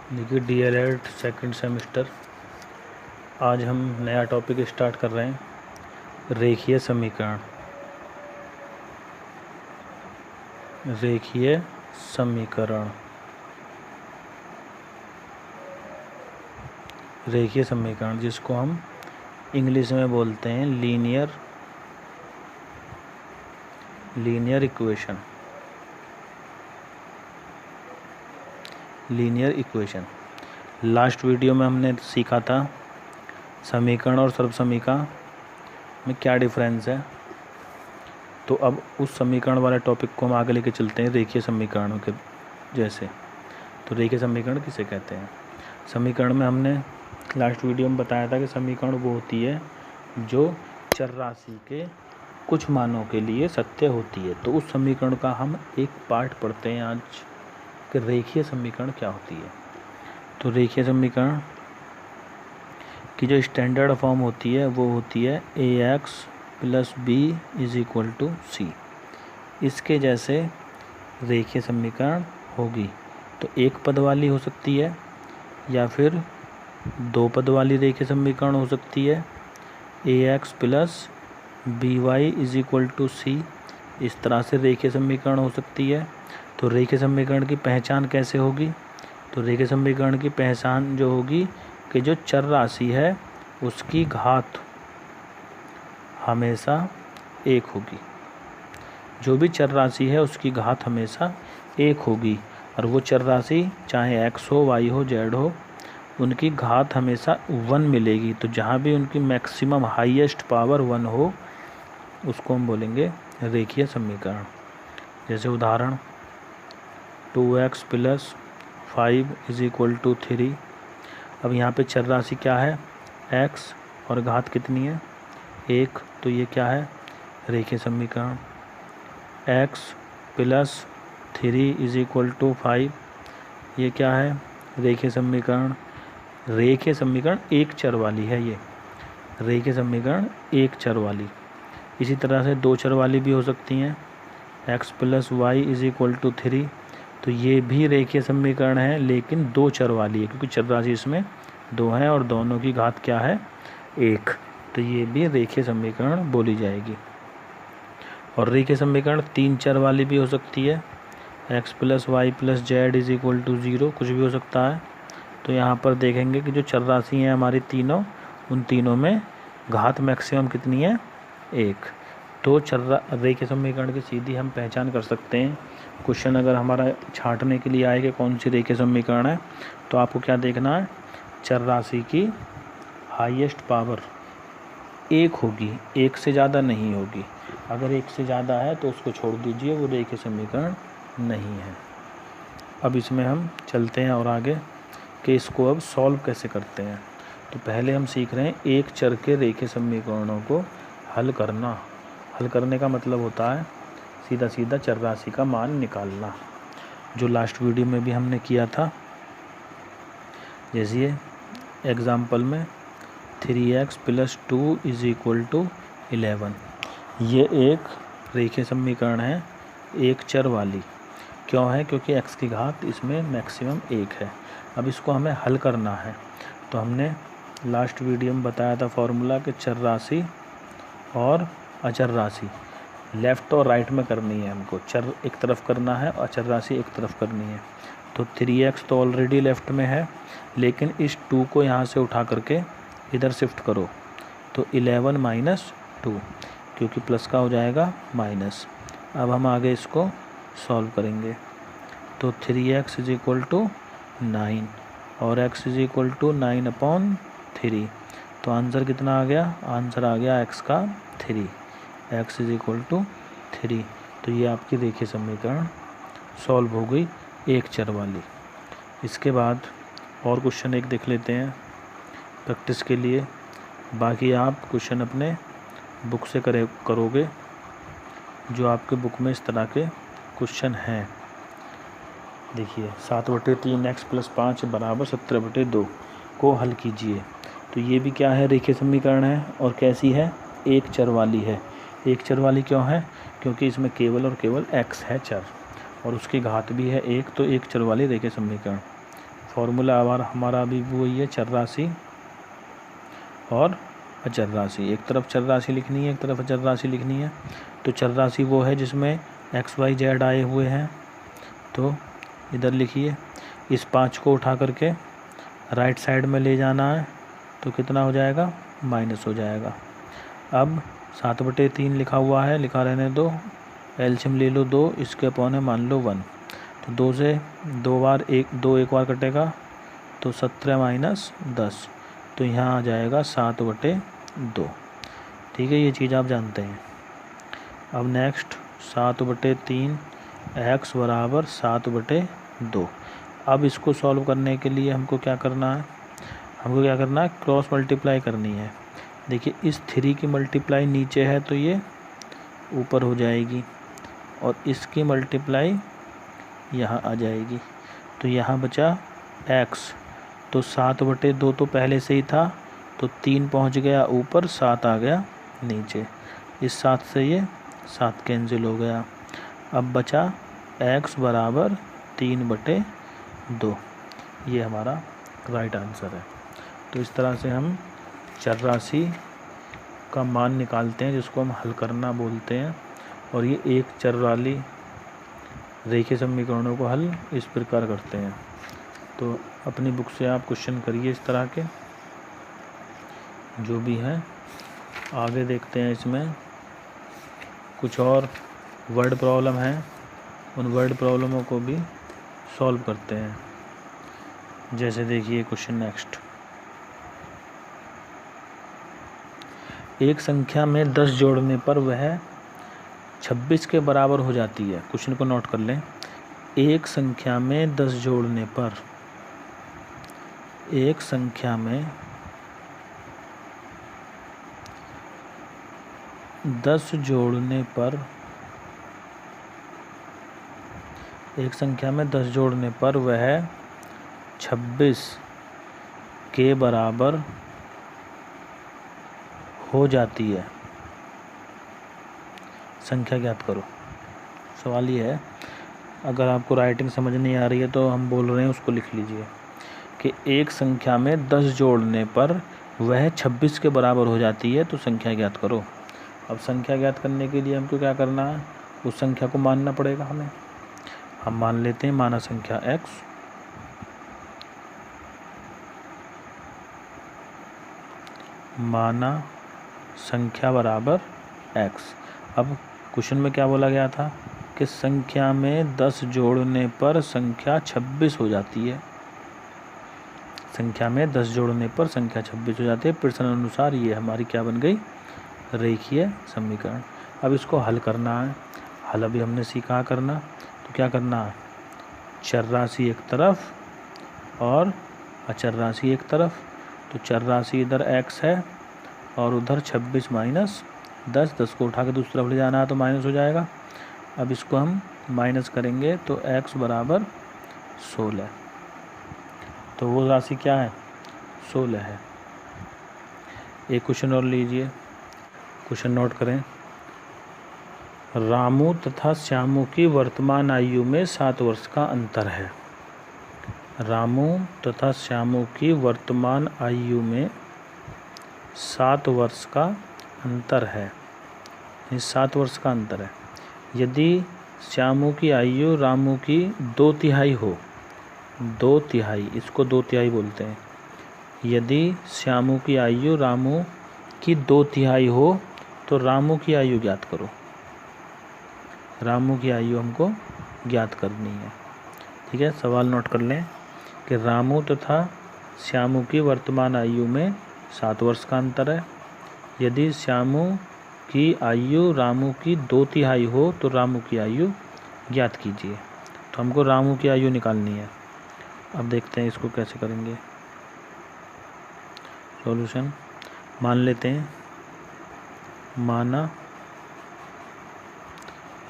देखिए DElEd second semester, आज हम नया टॉपिक स्टार्ट कर रहे हैं। रेखीय समीकरण। रेखीय समीकरण रेखीय समीकरण जिसको हम इंग्लिश में बोलते हैं लीनियर इक्वेशन। लास्ट वीडियो में हमने सीखा था समीकरण और सर्वसमीका में क्या डिफरेंस है। तो अब उस समीकरण वाले टॉपिक को हम आगे लेके चलते हैं रेखीय समीकरणों के जैसे। तो रेखीय समीकरण किसे कहते हैं? समीकरण में हमने लास्ट वीडियो में बताया था कि समीकरण वो होती है जो चर राशि के कुछ मानों के लिए सत्य होती है। तो उस समीकरण का हम एक पार्ट पढ़ते हैं आज कि रेखीय समीकरण क्या होती है। तो रेखीय समीकरण की जो स्टैंडर्ड फॉर्म होती है वो होती है ax + b = c। इसके जैसे रेखीय समीकरण होगी तो एक पद वाली हो सकती है या फिर दो पद वाली रेखीय समीकरण हो सकती है। ax + by = c, इस तरह से रेखीय समीकरण हो सकती है। तो रेखीय समीकरण की पहचान कैसे होगी? तो रेखीय समीकरण की पहचान जो होगी कि जो चर राशि है उसकी घात हमेशा एक होगी। जो भी चर राशि है उसकी घात हमेशा एक होगी और वो चर राशि चाहे x हो, y हो, z हो, उनकी घात हमेशा 1 मिलेगी। तो जहाँ भी उनकी मैक्सिमम हाईएस्ट पावर 1 हो उसको हम बोलेंगे रेखीय समीकरण। जैसे उदाहरण 2x + 5 = 3। अब यहाँ पे चर राशि क्या है? x और घात कितनी है? 1। तो ये क्या है? रेखीय समीकरण। x + 3 = 5, ये क्या है? रेखीय समीकरण। रेखीय समीकरण एक चर वाली है ये। रेखीय समीकरण एक चर वाली। इसी तरह से दो चर वाली भी हो सकती हैं। x + y = 3, तो ये भी रेखीय समीकरण है लेकिन दो चर वाली है क्योंकि चर राशि इसमें दो हैं और दोनों की घात क्या है? 1। तो ये भी रेखीय समीकरण बोली जाएगी। और रेखीय समीकरण तीन चर वाली भी हो सकती है। x + y + z = 0, कुछ भी हो सकता है। तो यहाँ पर देखेंगे कि जो चर राशि हैं हमारी तीनों, उन तीनों में घात मैक्सिमम कितनी है? 1। तो रेखीय समीकरण की सीधी हम पहचान कर सकते हैं। क्वेश्चन अगर हमारा छांटने के लिए आए कि कौन सी रेखीय समीकरण है तो आपको क्या देखना है? चर राशि की हाईएस्ट पावर 1 होगी, 1 से ज़्यादा नहीं होगी। अगर 1 से ज़्यादा है तो उसको छोड़ दीजिए, वो रेखीय समीकरण नहीं है। अब इसमें हम चलते हैं और आगे कि इसको अब सॉल्व कैसे करते हैं। तो पहले हम सीख रहे हैं एक चर के रेखीय समीकरणों को हल करना। हल करने का मतलब होता है सीधा सीधा चर राशि का मान निकालना, जो लास्ट वीडियो में भी हमने किया था। जैसे एग्ज़ाम्पल में 3x + 2 = 11, ये एक रेखीय समीकरण है एक चर वाली। क्यों है? क्योंकि x की घात इसमें मैक्सिमम 1 है। अब इसको हमें हल करना है। तो हमने लास्ट वीडियो में बताया था फॉर्मूला कि चर राशि और अचर राशि लेफ़्ट और राइट में करनी है हमको। चर एक तरफ करना है और अचर राशि एक तरफ करनी है। तो 3x तो ऑलरेडी लेफ़्ट में है, लेकिन इस 2 को यहाँ से उठा करके इधर शिफ्ट करो तो 11 - 2, क्योंकि प्लस का हो जाएगा माइनस। अब हम आगे इसको सॉल्व करेंगे। तो 3x = 9 और x = 9/3। तो आंसर कितना आ गया? आंसर आ गया x का 3, x = 3। तो ये आपकी रेखीय समीकरण सॉल्व हो गई एक चर वाली। इसके बाद और क्वेश्चन एक देख लेते हैं प्रैक्टिस के लिए। बाकी आप क्वेश्चन अपने बुक से करोगे, जो आपके बुक में इस तरह के क्वेश्चन हैं। देखिए 7/3 x + 5 = 17/2 को हल कीजिए। तो ये भी क्या है? रेखीय समीकरण है। और कैसी है? एक चर वाली है। एक चर वाली क्यों है? क्योंकि इसमें केवल और केवल x है चर और उसकी घात भी है 1। तो एक चर वाली रेखीय समीकरण। फॉर्मूला हमारा अभी वही है, चर राशि और अचर राशि। एक तरफ चर राशि लिखनी है, एक तरफ अचर राशि लिखनी है। तो चर राशि वो है जिसमें एक्स वाई जेड आए हुए हैं, तो इधर लिखिए। इस 5 को उठा करके राइट साइड में ले जाना है, तो कितना हो जाएगा, माइनस हो जाएगा। अब 7/3 लिखा हुआ है, लिखा रहने दो, एलसीएम ले लो 2, इसके अपॉन है मान लो 1। तो 2 से 2 बार एक बार कटेगा, तो 17 माइनस 10, तो यहाँ आ जाएगा 7/2। ठीक है, ये चीज़ आप जानते हैं। अब नेक्स्ट 7/3 x बराबर 7/2। अब इसको सॉल्व करने के लिए हमको क्या करना है, क्रॉस मल्टीप्लाई करनी है। देखिए इस 3 की मल्टीप्लाई नीचे है तो ये ऊपर हो जाएगी, और इसकी मल्टीप्लाई यहाँ आ जाएगी। तो यहाँ बचा x, तो 7/2 तो पहले से ही था, तो 3 पहुँच गया ऊपर, 7 आ गया नीचे। इस 7 से ये 7 कैंसिल हो गया। अब बचा x बराबर 3/2। ये हमारा राइट आंसर है। तो इस तरह से हम चर राशि का मान निकालते हैं, जिसको हम हल करना बोलते हैं। और ये एक चर वाली रेखीय समीकरणों को हल इस प्रकार करते हैं। तो अपनी बुक से आप क्वेश्चन करिए इस तरह के जो भी हैं। आगे देखते हैं, इसमें कुछ और वर्ड प्रॉब्लम है, उन वर्ड प्रॉब्लमों को भी सॉल्व करते हैं। जैसे देखिए क्वेश्चन नेक्स्ट, एक संख्या में 10 जोड़ने पर वह 26 के बराबर हो जाती है। क्वेश्चन को नोट कर लें। एक संख्या में 10 जोड़ने पर, एक संख्या में 10 जोड़ने पर, एक संख्या में 10 जोड़ने पर वह 26 के बराबर हो जाती है। संख्या ज्ञात करो। सवाल ये है, अगर आपको राइटिंग समझ नहीं आ रही है तो हम बोल रहे हैं उसको लिख लीजिए कि एक संख्या में 10 जोड़ने पर वह 26 के बराबर हो जाती है, तो संख्या ज्ञात करो। अब संख्या ज्ञात करने के लिए हमको क्या करना है, उस संख्या को मानना पड़ेगा हमें। हम मान लेते हैं माना संख्या x, माना संख्या बराबर x। अब क्वेश्चन में क्या बोला गया था कि संख्या में 10 जोड़ने पर संख्या 26 हो जाती है। संख्या में 10 जोड़ने पर संख्या 26 हो जाती है। प्रश्न अनुसार ये हमारी क्या बन गई, रेखीय समीकरण। अब इसको हल करना है। हल अभी हमने सीखा करना, तो क्या करना है, चर राशि एक तरफ और अचर राशि एक तरफ। तो चर राशि इधर x है और उधर 26 माइनस 10 को उठा के दूसरी तरफ ले जाना है, तो माइनस हो जाएगा। अब इसको हम माइनस करेंगे तो x बराबर 16। तो वो राशि क्या है, 16 है। एक क्वेश्चन और लीजिए, क्वेश्चन नोट करें। रामू तथा श्यामू की वर्तमान आयु में 7 वर्ष का अंतर है। रामू तथा श्यामू की वर्तमान आयु में 7 वर्ष का अंतर है। 7 वर्ष का अंतर है। यदि श्यामू की आयु रामू की 2/3 हो, 2/3, इसको 2/3 बोलते हैं। यदि श्यामू की आयु रामू की 2/3 हो तो रामू की आयु ज्ञात करो। रामू की आयु हमको ज्ञात करनी है। ठीक है, सवाल नोट कर लें कि रामू तथा श्यामू की वर्तमान आयु में 7 वर्ष का अंतर है। यदि श्यामू की आयु रामू की 2/3 हो तो रामू की आयु ज्ञात कीजिए। तो हमको रामू की आयु निकालनी है। अब देखते हैं इसको कैसे करेंगे। सॉल्यूशन मान लेते हैं, माना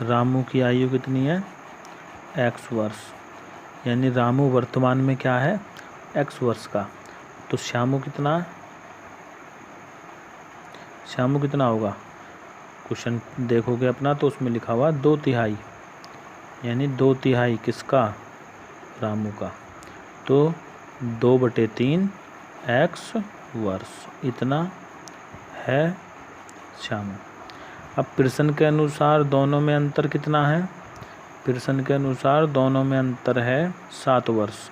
रामू की आयु कितनी है, x वर्ष, यानी रामू वर्तमान में क्या है, x वर्ष का। तो श्यामू कितना है, श्यामू कितना होगा, क्वेश्चन देखोगे अपना तो उसमें लिखा हुआ 2/3, यानी 2/3 किसका, रामू का। तो 2/3 x वर्ष, इतना है श्यामू। अब पियर्सन के अनुसार दोनों में अंतर कितना है? पियर्सन के अनुसार दोनों में अंतर है 7 वर्ष।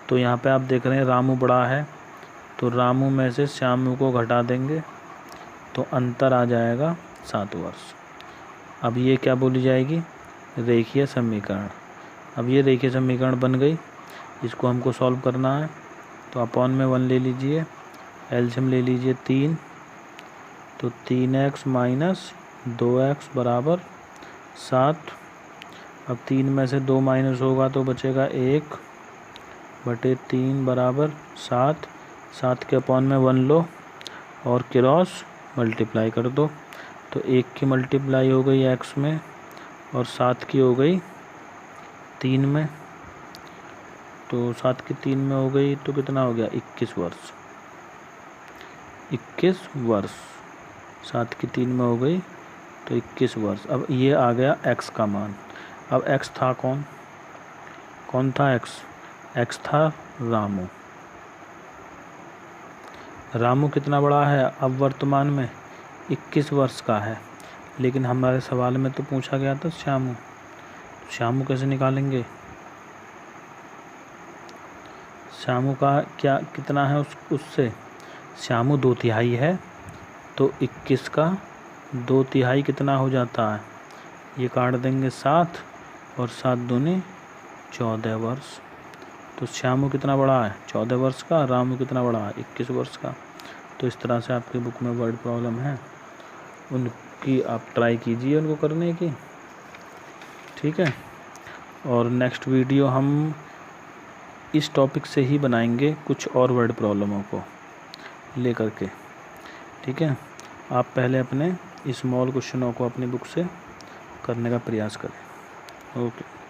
तो यहाँ पे आप देख रहे हैं रामू बड़ा है, तो रामू में से श्यामू को घटा देंगे तो अंतर आ जाएगा 7 वर्ष। अब ये क्या बोली जाएगी? रेखीय समीकरण। अब ये रेखीय समीकरण बन गई, इसको हमको सॉल्व करना है। तो अपॉन में 1 ले लीजिए, एलसीएम ले लीजिए 3, तो 3x माइनस 2x बराबर 7। अब 3 में से 2 माइनस होगा तो बचेगा 1/3 बराबर 7। 7 के अपॉन में 1 लो और क्रॉस मल्टीप्लाई कर दो, तो 1 की मल्टीप्लाई हो गई x में और 7 की हो गई 3 में, तो 7 की 3 में हो गई तो कितना हो गया? 21 वर्ष। 21 वर्ष 7 की 3 में हो गई तो 21 वर्ष। अब ये आ गया x का मान। अब x था कौन था x? x था रामू। रामू कितना बड़ा है अब वर्तमान में? 21 वर्ष का है, लेकिन हमारे सवाल में तो पूछा गया था श्यामू। श्यामू कैसे निकालेंगे? श्यामू का क्या कितना है उससे? श्यामू 2/3 है, तो 21 का 2/3 कितना हो जाता है? ये काट देंगे 7 और 7 दूनी 14 वर्ष। तो श्यामू कितना बड़ा है? 14 वर्ष का। रामू कितना बड़ा है? 21 वर्ष का। तो इस तरह से आपकी बुक में वर्ड प्रॉब्लम है, उनकी आप ट्राई कीजिए उनको करने की, ठीक है। और नेक्स्ट वीडियो हम इस टॉपिक से ही बनाएंगे, कुछ और वर्ड प्रॉब्लमों को लेकर के, ठीक है। आप पहले अपने स्मॉल क्वेश्चनों को अपनी बुक से करने का प्रयास करें। ओके।